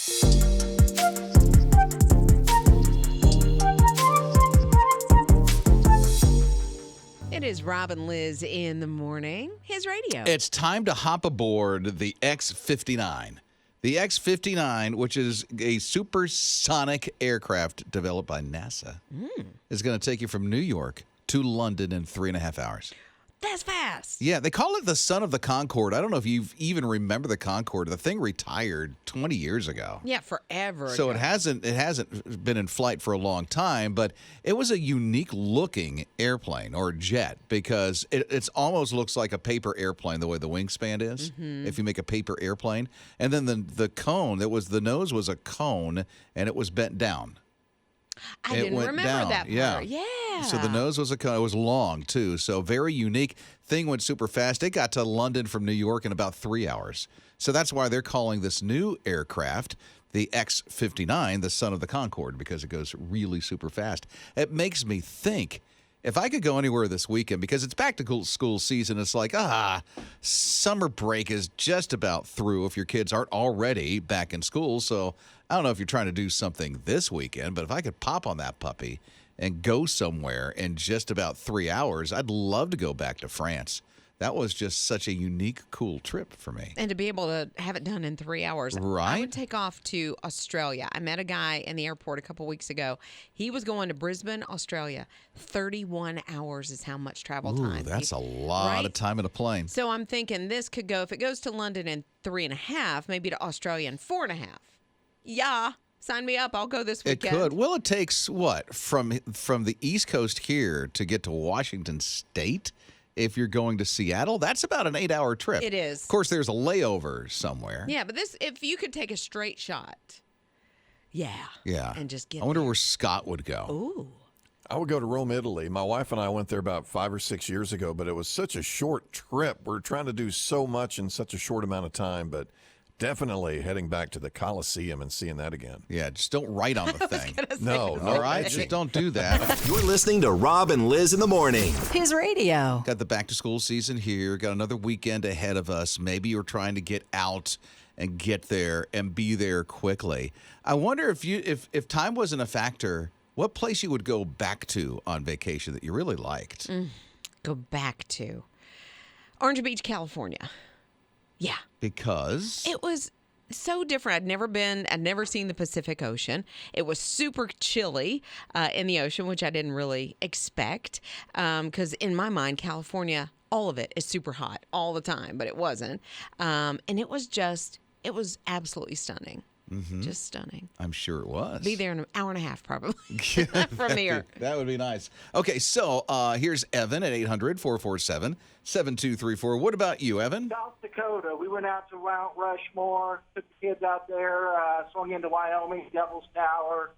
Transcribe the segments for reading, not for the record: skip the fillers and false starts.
It is Rob and Lizz in the morning. His radio. It's time to hop aboard the X-59. The X-59, which is a supersonic aircraft developed by NASA, is going to take you from New York to London in 3.5 hours. That's fast. Yeah, they call it the son of the Concorde. I don't know if you even remember the Concorde. The thing retired 20 years ago. Yeah, forever So ago. it hasn't been in flight for a long time, but it was a unique looking airplane or jet because it almost looks like a paper airplane the way the wingspan is. If you make a paper airplane, and then the cone the nose was a cone and it was bent down. I didn't remember that part. Yeah. So the nose was a cone. It was long, too. So very unique. Thing went super fast. It got to London from New York in about 3 hours. So that's why they're calling this new aircraft the X-59, the son of the Concorde, because it goes really super fast. It makes me think, if I could go anywhere this weekend, because it's back to school season, it's like, summer break is just about through if your kids aren't already back in school. So I don't know if you're trying to do something this weekend, but if I could pop on that puppy and go somewhere in just about 3 hours, I'd love to go back to France. That was just such a unique, cool trip for me. And to be able to have it done in 3 hours. Right. I would take off to Australia. I met a guy in the airport a couple weeks ago. He was going to Brisbane, Australia. 31 hours is how much travel time. That's a lot of time in a plane. So I'm thinking this could go, if it goes to London in 3.5, maybe to Australia in 4.5. Yeah. Sign me up. I'll go this weekend. It could. Well, it takes what? From the East Coast here to get to Washington State? If you're going to Seattle, that's about an 8-hour trip. It is. Of course, there's a layover somewhere. Yeah, but if you could take a straight shot. Yeah. And just get I wonder there. where Scott would go. Ooh. I would go to Rome, Italy. My wife and I went there about 5 or 6 years ago, but it was such a short trip. We're trying to do so much in such a short amount of time, but definitely heading back to the Coliseum and seeing that again. Yeah, just don't write on the thing. No, All right? Just don't do that. You're listening to Rob and Lizz in the morning. His radio. Got the back-to-school season here. Got another weekend ahead of us. Maybe you're trying to get out and get there and be there quickly. I wonder if time wasn't a factor, what place you would go back to on vacation that you really liked? Go back to Orange Beach, California. Yeah. Because? It was so different. I'd never seen the Pacific Ocean. It was super chilly in the ocean, which I didn't really expect. Because in my mind, California, all of it is super hot all the time, but it wasn't. And it was absolutely stunning. Just stunning. I'm sure it was. Be there in an hour and a half, probably, from here. That would be nice. Okay, so here's Evan at 800-447-7234. What about you, Evan? South Dakota. We went out to Mount Rushmore, took the kids out there, swung into Wyoming, Devil's Tower.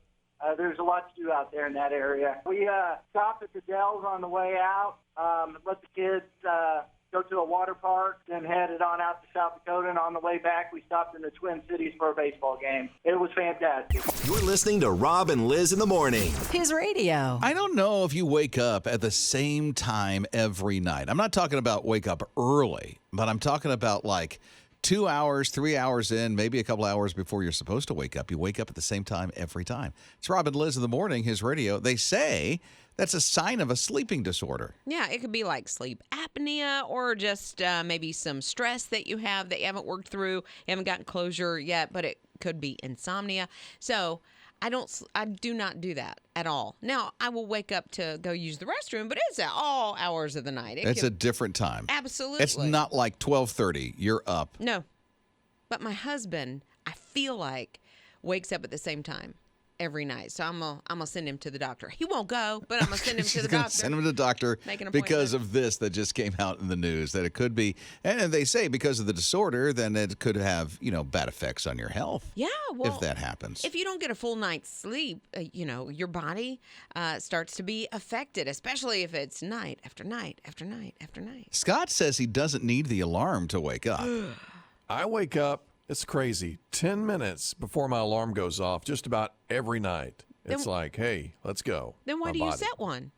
There's a lot to do out there in that area. We stopped at the Dells on the way out, let the kids go to a water park, then headed on out to South Dakota, and on the way back, we stopped in the Twin Cities for a baseball game. It was fantastic. You're listening to Rob and Lizz in the morning. His radio. I don't know if you wake up at the same time every night. I'm not talking about wake up early, but I'm talking about like 2 hours, 3 hours in, maybe a couple hours before you're supposed to wake up. You wake up at the same time every time. It's Rob and Lizz in the morning, his radio. They say that's a sign of a sleeping disorder. Yeah, it could be like sleep apnea or just maybe some stress that you haven't worked through, you haven't gotten closure yet, but it could be insomnia. So I do not do that at all. Now, I will wake up to go use the restroom, but it's at all hours of the night. It's a different time. Absolutely. It's not like 12:30, you're up. No. But my husband, I feel like, wakes up at the same time every night. So I'm gonna send him to the doctor. He won't go, but I'm gonna send him to the doctor. Send him to the doctor Make an because appointment. of this that just came out in the news, that it could be, and they say because of the disorder, then it could have, bad effects on your health. Yeah, well, if that happens. If you don't get a full night's sleep, your body starts to be affected, especially if it's night after night after night after night. Scott says he doesn't need the alarm to wake up. I wake up, it's crazy, 10 minutes before my alarm goes off just about every night. It's like, hey, let's go. Then why do you set one?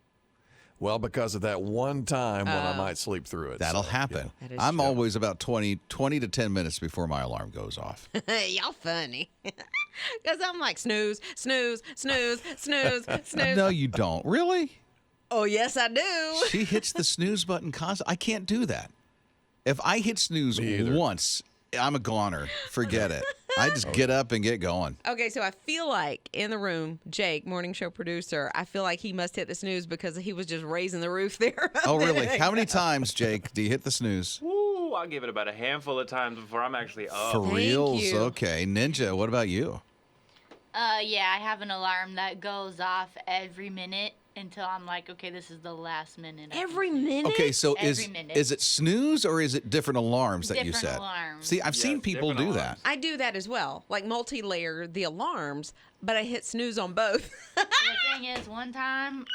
Well, because of that one time when I might sleep through it. That'll happen. That is I'm true. always about 20 to 10 minutes before my alarm goes off. Y'all funny. Because I'm like, snooze, snooze, snooze, snooze, snooze. No, you don't. Really? Oh, yes, I do. She hits the snooze button constantly. I can't do that. If I hit snooze Me either. once, I'm a goner. Forget it. I just get up and get going. Okay, so I feel like in the room, Jake, morning show producer, I feel like he must hit the snooze because he was just raising the roof there. Oh, really? How many times, Jake, do you hit the snooze? Ooh, I'll give it about a handful of times before I'm actually up. For reals? you. Okay. Ninja, what about you? Yeah, I have an alarm that goes off every minute until I'm like, okay, this is the last minute. Every minute? Okay, so Every minute. is it snooze or is it different alarms that you Different set? alarms. See, I've seen Yes, people different do that. alarms. I do that as well, like multi-layer the alarms, but I hit snooze on both. The thing is, one time,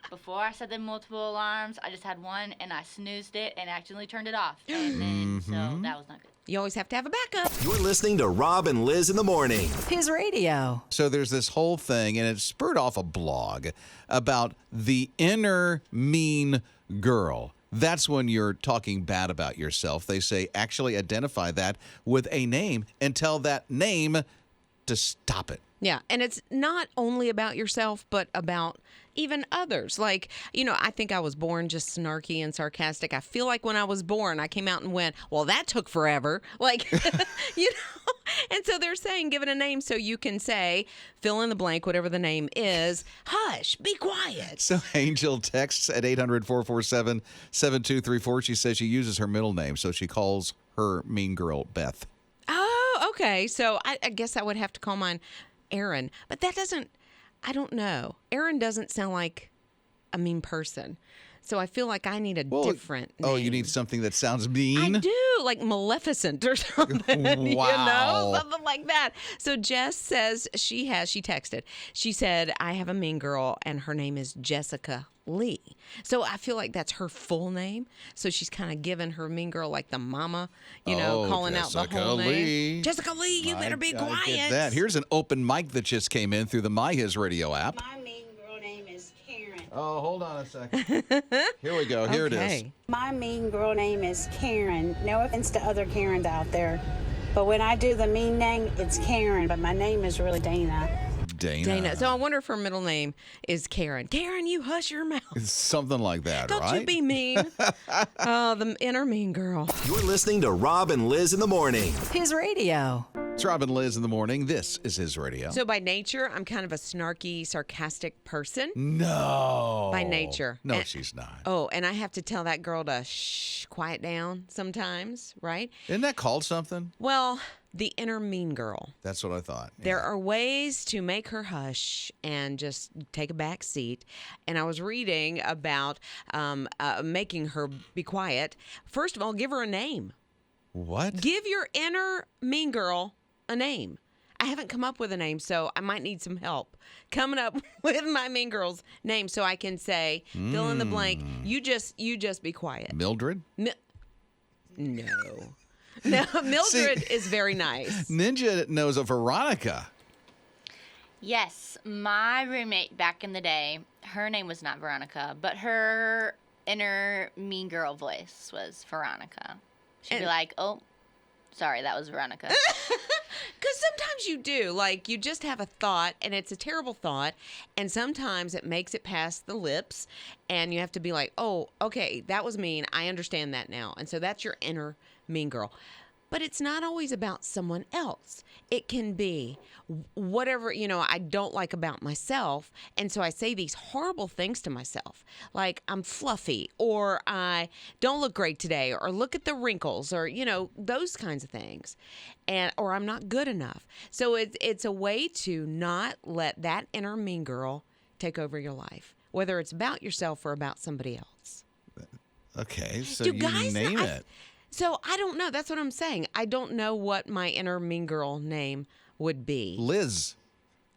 before I set the multiple alarms, I just had one and I snoozed it and accidentally turned it off. And then, so that was not good. You always have to have a backup. You're listening to Rob and Liz in the morning. His radio. So there's this whole thing, and it spurred off a blog about the inner mean girl. That's when you're talking bad about yourself. They say actually identify that with a name and tell that name to stop it. Yeah, and it's not only about yourself, but about even others. Like, I think I was born just snarky and sarcastic. I feel like when I was born, I came out and went, well, that took forever. Like, And so they're saying give it a name so you can say, fill in the blank, whatever the name is, hush, be quiet. So Angel texts at 800-447-7234. She says she uses her middle name, so she calls her mean girl Beth. Oh, okay. So I guess I would have to call mine Aaron. But that doesn't, I don't know. Aaron doesn't sound like a mean person. So I feel like I need a different name. Oh, you need something that sounds mean? I do, like Maleficent or something. Wow. Something like that. So Jess says she texted. She said, I have a mean girl and her name is Jessica Lee. So I feel like that's her full name. So she's kind of giving her mean girl like the mama, calling out the Jessica whole Lee. name. Jessica Lee, you better be I quiet. get that. Here's an open mic that just came in through the My HISRadio app. My mean girl name is Karen. Oh, hold on a second. Here we go. Here it is. Okay. My mean girl name is Karen. No offense to other Karens out there, but when I do the mean name, it's Karen, but my name is really Dana. Dana. So I wonder if her middle name is Karen. Karen, you hush your mouth. Something like that, Don't right? you be mean. Oh, the inner mean girl. You're listening to Rob and Liz in the morning. His radio. It's Rob and Liz in the morning. This is his radio. So by nature, I'm kind of a snarky, sarcastic person. No. By nature. No, And- she's not. Oh, and I have to tell that girl to shh, quiet down sometimes, right? Isn't that called something? Well, the inner mean girl. That's what I thought. There are ways to make her hush and just take a back seat. And I was reading about making her be quiet. First of all, give her a name. What? Give your inner mean girl a name. I haven't come up with a name, so I might need some help coming up with my mean girl's name so I can say, fill in the blank. You just be quiet. Mildred? No. No, Mildred is very nice. Ninja knows a Veronica. Yes, my roommate back in the day, her name was not Veronica, but her inner mean girl voice was Veronica. She'd be And- like, oh, sorry, that was Veronica. Because sometimes you do. Like, you just have a thought, and it's a terrible thought, and sometimes it makes it past the lips, and you have to be like, oh, okay, that was mean. I understand that now. And so that's your inner mean girl. But it's not always about someone else. It can be whatever, I don't like about myself. And so I say these horrible things to myself, like I'm fluffy, or I don't look great today, or look at the wrinkles, or, those kinds of things. Or I'm not good enough. So it's a way to not let that inner mean girl take over your life, whether it's about yourself or about somebody else. Okay, so Do you guys name not- it. So I don't know. That's what I'm saying. I don't know what my inner mean girl name would be. Liz.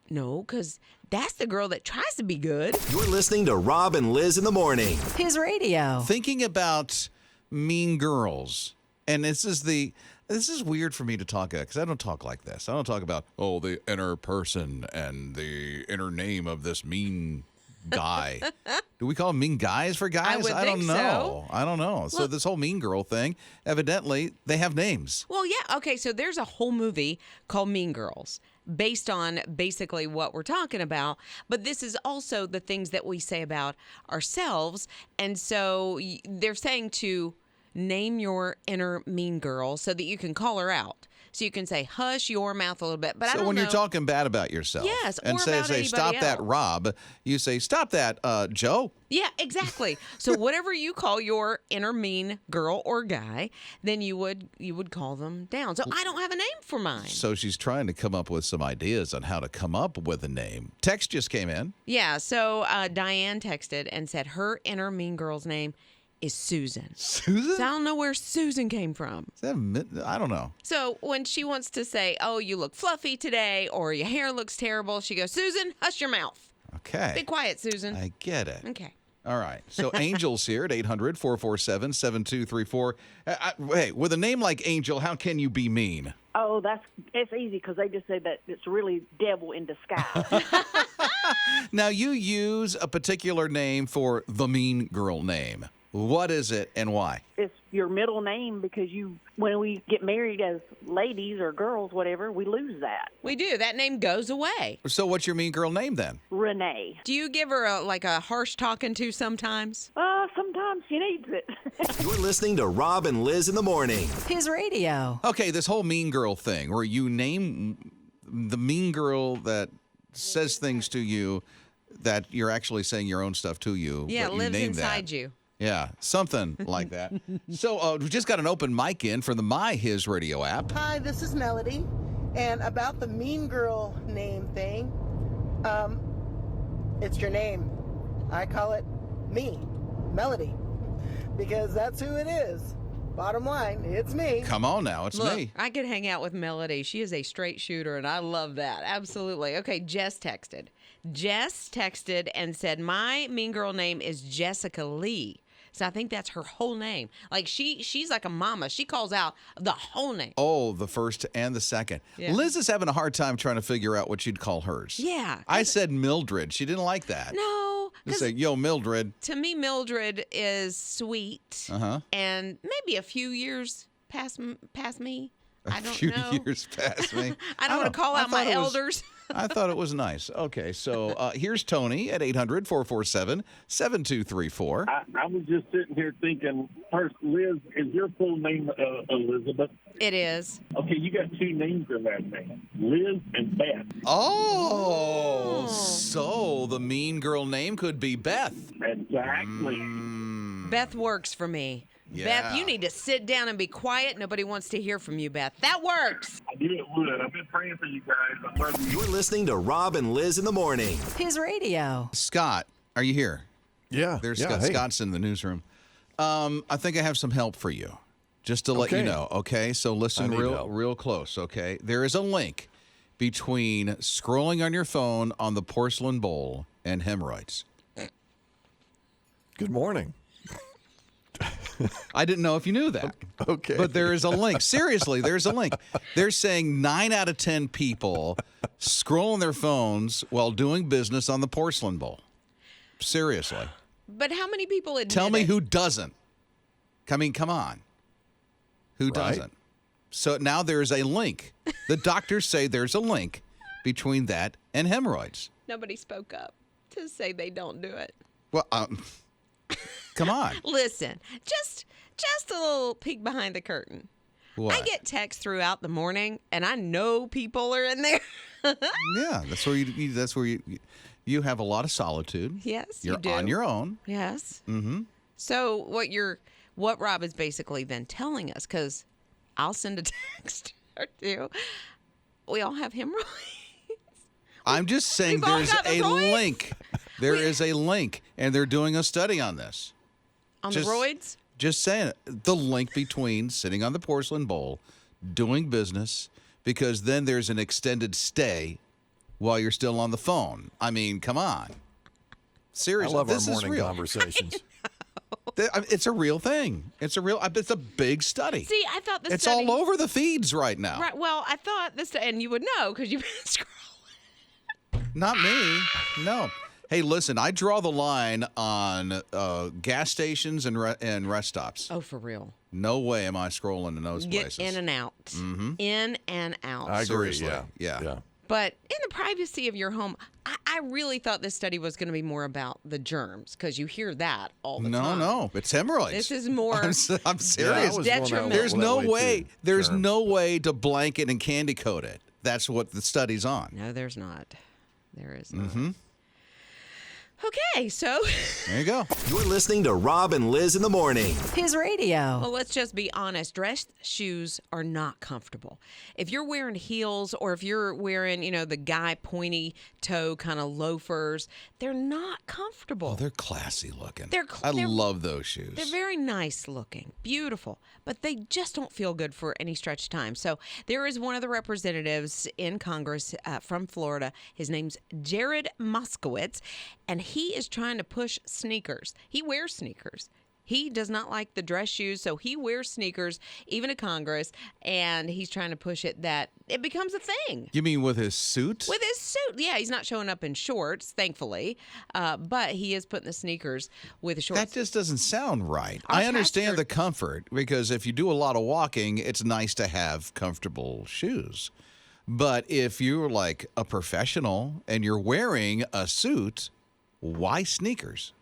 No, because that's the girl that tries to be good. You're listening to Rob and Liz in the morning. His radio. Thinking about mean girls, and this is weird for me to talk about because I don't talk like this. I don't talk about, the inner person and the inner name of this mean guy. Do we call them mean guys for guys? would don't think know. so. I don't know. So Look- this whole mean girl thing, evidently, they have names. Well, yeah. Okay, so there's a whole movie called Mean Girls. based on basically what we're talking about. But this is also the things that we say about ourselves. And so they're saying to name your inner mean girl so that you can call her out. So you can say, hush your mouth a little bit. But I So don't when know. you're talking bad about yourself, Yes, and or say, about anybody stop that, else. Rob, you say, stop that, Joe. Yeah, exactly. So whatever you call your inner mean girl or guy, then you would call them down. So I don't have a name for mine. So she's trying to come up with some ideas on how to come up with a name. Text just came in. Yeah, so Diane texted and said her inner mean girl's name is Susan. Susan? So I don't know where Susan came from. Is that, I don't know. So when she wants to say, oh, you look fluffy today, or your hair looks terrible, she goes, Susan, hush your mouth. Okay. Be quiet, Susan. I get it. Okay. All right. So Angel's here at 800-447-7234. Hey, with a name like Angel, how can you be mean? Oh, it's easy because they just said that it's really devil in disguise. Now, you use a particular name for the mean girl name. What is it and why? It's your middle name because when we get married as ladies or girls, whatever, we lose that. We do. That name goes away. So what's your mean girl name then? Renee. Do you give her a harsh talking to sometimes? Sometimes she needs it. You're listening to Rob and Liz in the morning. His radio. Okay, this whole mean girl thing where you name the mean girl that says things to you that you're actually saying your own stuff to you. Yeah, but it you lives name inside that. you. Yeah, something like that. So we just got an open mic in for the My HISRadio app. Hi, this is Melody. And about the mean girl name thing, it's your name. I call it me, Melody, because that's who it is. Bottom line, it's me. Come on now, it's Look, me. I could hang out with Melody. She is a straight shooter, and I love that. Absolutely. Okay, Jess texted. Jess texted and said, my mean girl name is Jessica Lee. So I think that's her whole name. Like she's like a mama. She calls out the whole name. Oh, the first and the second. Yeah. Liz is having a hard time trying to figure out what she'd call hers. Yeah. I said Mildred. She didn't like that. No. You say, yo, Mildred. To me, Mildred is sweet. Uh-huh. And maybe a few years past me. I don't A few know. years past me. I don't want to call I out my thought it was- elders. I thought it was nice. Okay, so here's Tony at 800-447-7234. I was just sitting here thinking, first, Liz, is your full name Elizabeth? It is. Okay, you got two names in that name, Liz and Beth. Oh, so the mean girl name could be Beth. Exactly. Beth works for me. Yeah. Beth, you need to sit down and be quiet. Nobody wants to hear from you, Beth. That works. I knew it would. I've been praying for you guys. I love you. You're listening to Rob and Liz in the morning. His radio. Scott, are you here? Yeah. There's yeah, Scott. hey. Scott's in the newsroom. I think I have some help for you, just to let you Okay. know. Okay, so listen I need help. real close. Okay, there is a link between scrolling on your phone on the porcelain bowl and hemorrhoids. Good morning. I didn't know if you knew that. Okay. But there is a link. Seriously, there's a link. They're saying 9 out of 10 people scroll on their phones while doing business on the porcelain bowl. Seriously. But how many people admit Tell me it? who doesn't. I mean, come on. Who Right. doesn't? So now there's a link. The doctors say there's a link between that and hemorrhoids. Nobody spoke up to say they don't do it. Well, come on. Listen, just a little peek behind the curtain. What? I get texts throughout the morning, and I know people are in there. Yeah, that's where you have a lot of solitude. Yes, You're you do. on your own. Yes. Mm-hmm. So what Rob is basically then telling us, because I'll send a text or two. We all have hemorrhoids. I'm just saying We've all there's got a the roids. link. There is a link, and they're doing a study on this. On Just- the roids? Just saying it. The link between sitting on the porcelain bowl, doing business, because then there's an extended stay while you're still on the phone. I mean, come on. I Seriously, love our this is morning real. conversations. It's a real thing. It's a big study. See, I thought the It's study... all over the feeds right now. Right. Well, I thought this, and you would know because you've been scrolling. Not me. No. Hey, listen, I draw the line on gas stations and rest stops. Oh, for real. No way am I scrolling in those Get places. in and out. Mhm. In and out. I agree. Seriously. Yeah. Yeah. But in the privacy of your home, I really thought this study was going to be more about the germs because you hear that all the time. No, it's hemorrhoids. This is more. I'm serious. Detrimental. There's no way. Too. There's Germs. no way to blanket and candy coat it. That's what the study's on. No, there's not. There is not. Mm-hmm. Okay, so there you go. You're listening to Rob and Liz in the morning. His radio. well, let's just be honest. Dress shoes are not comfortable. If you're wearing heels or if you're wearing, the guy pointy toe kind of loafers, they're not comfortable. Oh, they're classy looking. They're I love those shoes. They're very nice looking, beautiful, but they just don't feel good for any stretch of time. So there is one of the representatives in Congress from Florida. His name's Jared Moskowitz, and he is trying to push sneakers. He wears sneakers. He does not like the dress shoes, so he wears sneakers even to Congress, and he's trying to push it that it becomes a thing. You mean with his suit? With his suit. Yeah, he's not showing up in shorts, thankfully, but he is putting the sneakers with the shorts. That just doesn't sound right. Our I understand pastor- the comfort because if you do a lot of walking, it's nice to have comfortable shoes. But if you're like a professional and you're wearing a suit, why sneakers?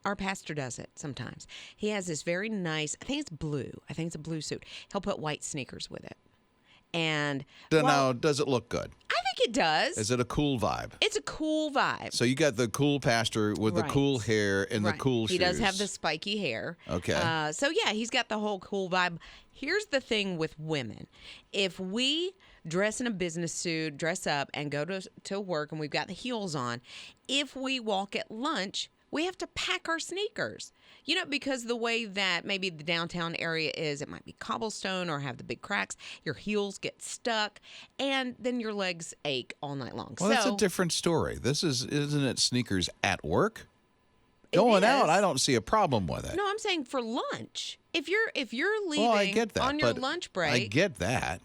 Our pastor does it sometimes. He has this very nice, I think it's blue. I think it's a blue suit. He'll put white sneakers with it. And Now, does it look good? I think it does. Is it a cool vibe? It's a cool vibe. So you got the cool pastor with the Right. cool hair and the cool shoes. He does have the spiky hair. Okay. So yeah, he's got the whole cool vibe. Here's the thing with women. If we dress in a business suit, dress up, and go to work and we've got the heels on, if we walk at lunch, we have to pack our sneakers. Because the way that maybe the downtown area is, it might be cobblestone or have the big cracks. Your heels get stuck, and then your legs ache all night long. Well, that's a different story. Isn't it sneakers at work? It Going out, is. I don't see a problem with it. No, I'm saying for lunch. If you're leaving Well, I get that, on your but lunch break. I get that.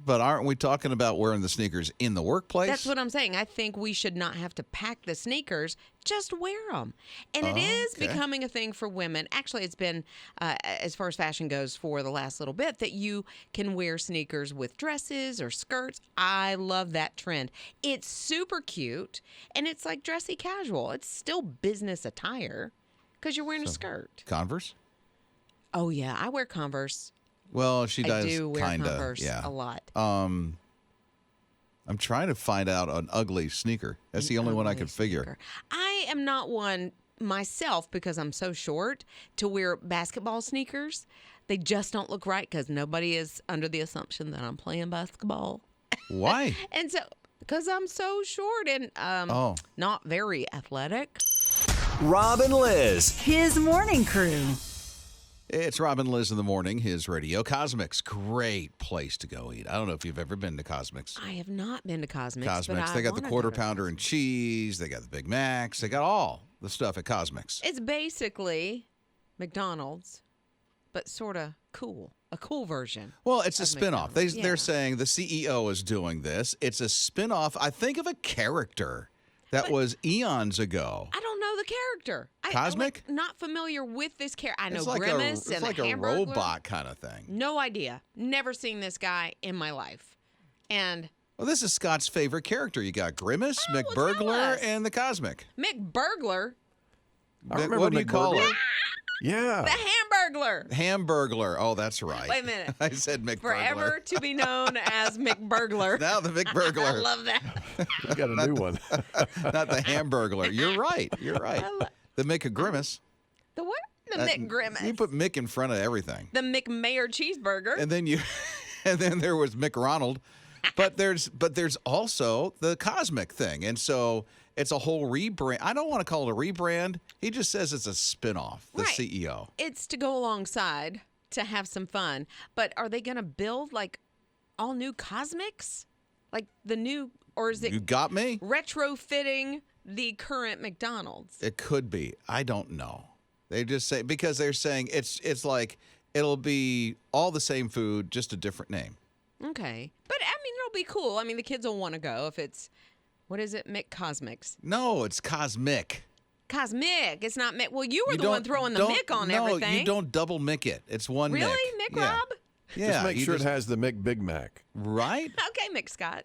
But aren't we talking about wearing the sneakers in the workplace? That's what I'm saying. I think we should not have to pack the sneakers. Just wear them. And it is becoming a thing for women. Actually, it's been, as far as fashion goes, for the last little bit, that you can wear sneakers with dresses or skirts. I love that trend. It's super cute, and it's like dressy casual. It's still business attire because you're wearing a skirt. Converse? Oh, yeah. I wear Converse. Well, she does I do wear kinda, Converse yeah. a lot. I'm trying to find out an ugly sneaker. That's the only one I could figure. I am not one myself because I'm so short to wear basketball sneakers. They just don't look right because nobody is under the assumption that I'm playing basketball. Why? And so, because I'm so short and not very athletic. Rob and Liz. His morning crew. It's Rob and Liz in the morning, his radio. Cosmics, great place to go eat. I don't know if you've ever been to Cosmics. I have not been to Cosmics. Cosmics, but they got the wanna quarter go to pounder and cheese. They got the Big Macs. They got all the stuff at Cosmics. It's basically McDonald's, but sort of cool. A cool version. Well, it's a of spinoff. McDonald's. They're saying the CEO is doing this. It's a spinoff, I think, of a character that was eons ago. I don't know the character. Cosmic? I'm not familiar with this character. I know It's like Grimace it's and like the a Hamburglar. robot kind of thing. No idea. Never seen this guy in my life. And Well, this is Scott's favorite character. You got Grimace, tell McBurglar, us. and the Cosmic. McBurglar, I remember What do you call McBurglar. it? Yeah. the Hamburglar. Hamburglar. Oh, that's right. Wait a minute. I said McBurglar. Forever to be known as McBurglar. Now the I McBurglar. love that. You got a new one. Not the Hamburglar. You're right. You're right. The Mick a Grimace. The what? The McGrimace. You put Mick in front of everything. The McMayor cheeseburger. And then there was McRonald. But there's also the Cosmic thing. And so it's a whole rebrand. I don't want to call it a rebrand. He just says it's a spinoff, the Right. CEO. It's to go alongside to have some fun. But are they going to build like all new Cosmics? Like the new, or is it You got me? retrofitting the current McDonald's? It could be. I don't know. They just say, because they're saying it's like it'll be all the same food, just a different name. Okay. But I mean, it'll be cool. I mean, the kids will want to go if it's, what is it? McCosmics. No, it's Cosmic. Cosmic. It's not Mick. Well, you were You the one don't- throwing the don't- Mick on no, everything. you don't double Mick it. It's one Mick. Really? Mick Yeah. Rob? Yeah. Just make you sure it has the Mick Big Mac. Right? Okay, Mick Scott.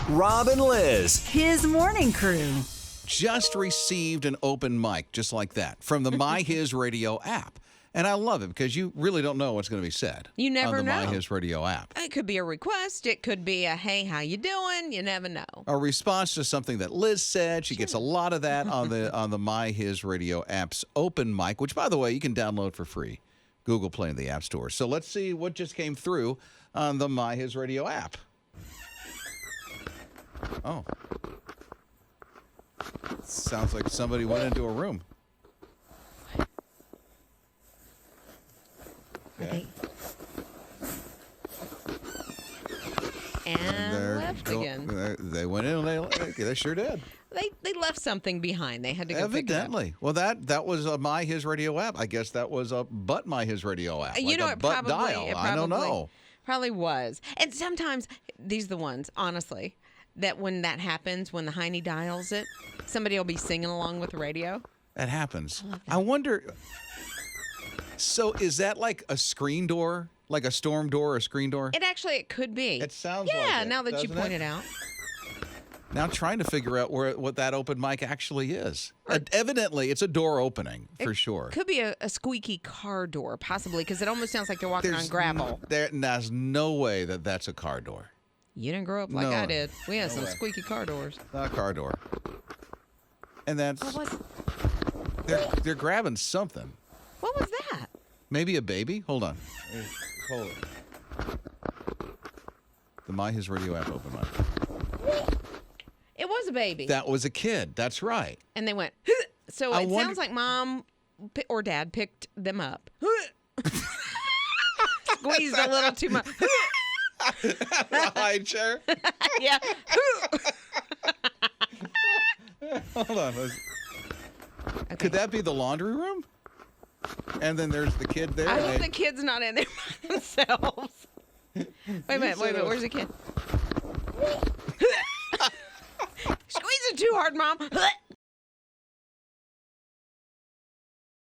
Rob and Lizz. His morning crew. Just received an open mic just like that from the My HISRadio app. And I love it because you really don't know what's going to be said. You never on the know. My HISRadio app. It could be a request. It could be a, hey, how you doing? You never know. A response to something that Liz said. She gets a lot of that on the My HISRadio app's open mic, which, by the way, you can download for free. Google Play and the App Store. So let's see what just came through on the My HISRadio app. Oh. Sounds like somebody went into a room. Okay. And left again. They went in and they sure did. They left something behind. They had to go Evidently. pick it up. Well, that was a My HISRadio app. I guess that was a but My HISRadio app. You like know, a it butt probably, dial. it I don't know. Probably was. And sometimes these are the ones, honestly, that when that happens, when the hiney dials it, somebody will be singing along with the radio. That happens. I wonder. So is that like a screen door, like a storm door or a screen door? It could be. It sounds like it, now that you doesn't point it? it out. Now trying to figure out what that open mic actually is. Evidently, it's a door opening for sure. Could be a squeaky car door, possibly, because it almost sounds like they're walking on gravel. There's no way that that's a car door. You didn't grow up like I did. We had some way. squeaky car doors. Not a car door. And that's they're grabbing something. What was that? Maybe a baby? Hold on. Hold it. The My HISRadio app open mic. It was a baby. That was a kid. That's right. And they went, so it sounds like mom or dad picked them up. Squeezed a little too much. The high chair? Yeah. Hold on. Okay. Could that be the laundry room? And then there's the kid there. I hope the kid's not in there by themselves. Wait a minute. Where's the kid? Squeeze it too hard, Mom.